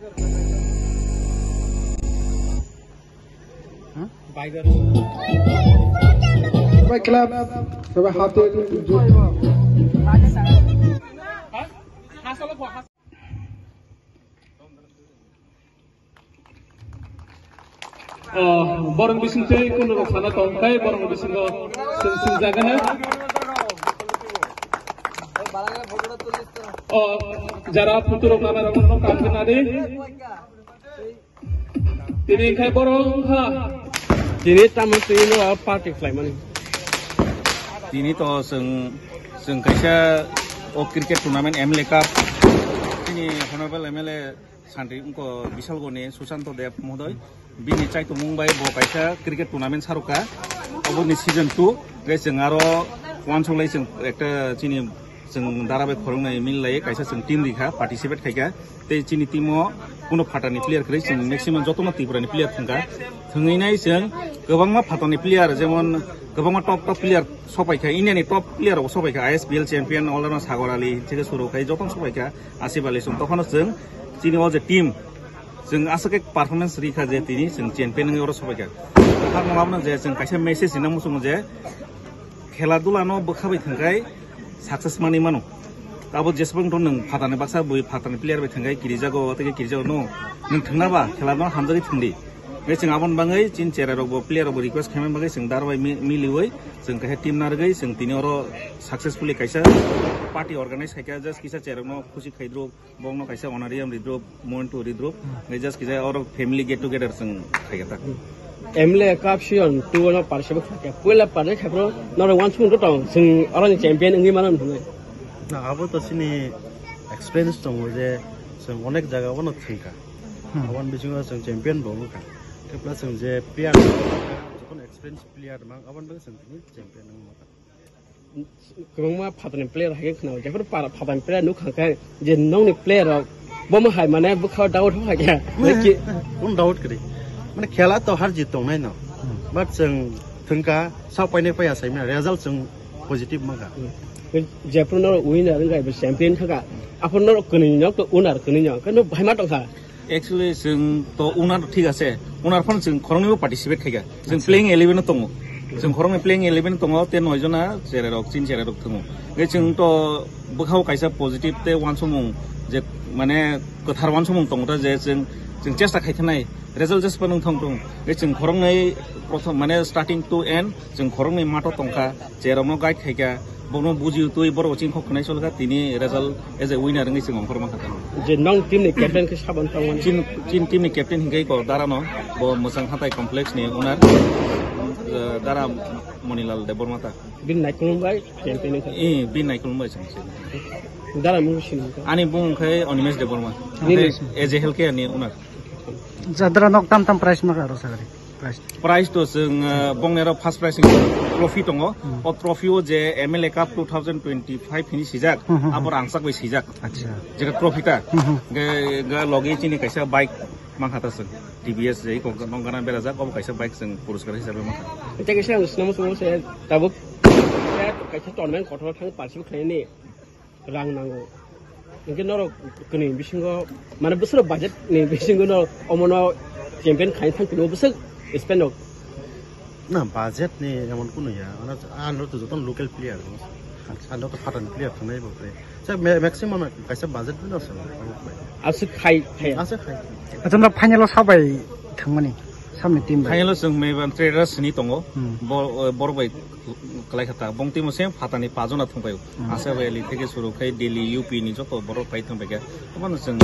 Baik club sampai hadir borong bising teh kuno sana tongkai borong bising go sing jaga na jara putur nama nama kampung ada ini kai borong ha ini tamu ini party fly mana ini to seng kaisa cricket tournament MLA Cup ini honorable MLA Santri unko Bishal Gone Susanto Dev Mohodoy bini chai to Mumbai bo kaisa cricket tournament saruka oboni season 2 gai seng aro one solai seng ekta chini seng darabai khorungnai millai kaisa seng team rikha participate khaika te chini teamo kuno phatani player khri seng maximum jotona Tripurani player thangka thunginai seng gobangma phatani player jemon gobangma top player sopaikha Indiani top player sopaikha ISPL champion Allrounder Sagor Ali থেকে শুরু kai joton sopaikha Asif Ali sung tokhono seng chini o je team seng asake performance rikha je tini seng champion ngi oro sopaikha har mongabna je seng kaisa message ina musung je khela dula no bokhabai thangkai success mani mano abo jesbang to nang phatani baksa bui phatani player bai thangkai kirijago tege kirijago no nang thangnaba khela no hamjari thungdi gai seng abon bangai chin chera rok bo player bo request khamen bagai seng darbai miliwai seng kahe team nargai seng tini oro successfully kaisa party organize khaika just kisa chera no khushi khaidro bongno kaisa honorarium ridro moment to ridro gai just kisa oro family get together seng khaika ta MLA Cup Sion tu no participate khaika pula parne khapro no one chung to tong seng oro champion ngi manan thungai na abo to sini experience tong je seng onek jaga bono thika abon bisingo seng champion bo ka plus seng je player jokon experience player mang abon bang seng champion nang mata kemangma phatani player hagen khna jafur phatani player nu khangkai je nong ni player bom hai mane bukha doubt ho kya ki un doubt kri mane khela to har jit tong nai no but seng thungka sau pai ne pai asai me result seng positive manga jafur no winner ngai be champion thaka apun no kuni no to winner kuni no kanu bhaima tong kha actually seng to unar thik ase unar phon seng khorongni participate khaika seng playing 11 no tongo seng khorongni playing 11 tongo te noijona chera rok chin chera rok thungo gai seng to bukhau kaisa positive te one somung je mane kothar one somung tongta je seng chesta khaithanai result just panung thong tong gai seng khorongnai prothom mane starting to end seng khorongni mato tongkha cheromo guide khaika bono buji tui boro chin khok khnai solga tini result as a winner ngi sing ongkhor ma khata je nong team ni captain ke saban tong chin team ni captain hingai ko darano bo musang hatai complex ni unar dara Monilal Debormata bin naikulumbai champion ni bin naikulumbai sing dara mu shin ani bung khai Onimesh Deborma as a helke ani unar jadra nok tam price ma karo sagari price to sing bongnero first price trophy tongo o trophy o je MLA Cup 2025 finish sijak abor angsak bai sijak acha jega trophy ta ga logi chini kaisa bike manghata sing TVS jai ko nongana berajak ob kaisa bike sing puruskar hisabe mangha eta kaisa snamo sumo se tabuk kaisa tournament kotor thang participate khaini rang nango ngi noro kuni bisingo mane busur budget ni bisingo no omono champion khai thang kilo busuk spend na budget ni emon kuno ya ana to joton local player ana to patan player thunai bo pre sa maximum kaisa budget no sa asu khai ase khai ajamra final sabai thangmani samni team final sing meban traders ni tongo borbai kalai khata bongti mo sem phatani pajona thungpai ase valley theke suru khai Delhi UP ni joto borok pai thungpai ga amon sing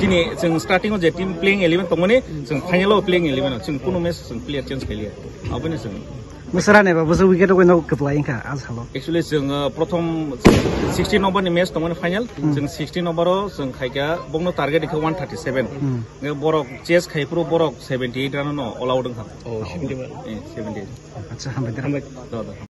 jini sing starting o je team playing 11 tongoni sing final o playing 11 sing kuno match sing player change khalia abone sing musara ne ba busu wicket ko no kaplai ka az halo actually sing prothom 16 number ni match tongoni final sing 16 number o sing khaika bongno target ikha 137 nge borok chase khaipro borok 78 run no all out ha 78 acha hamdani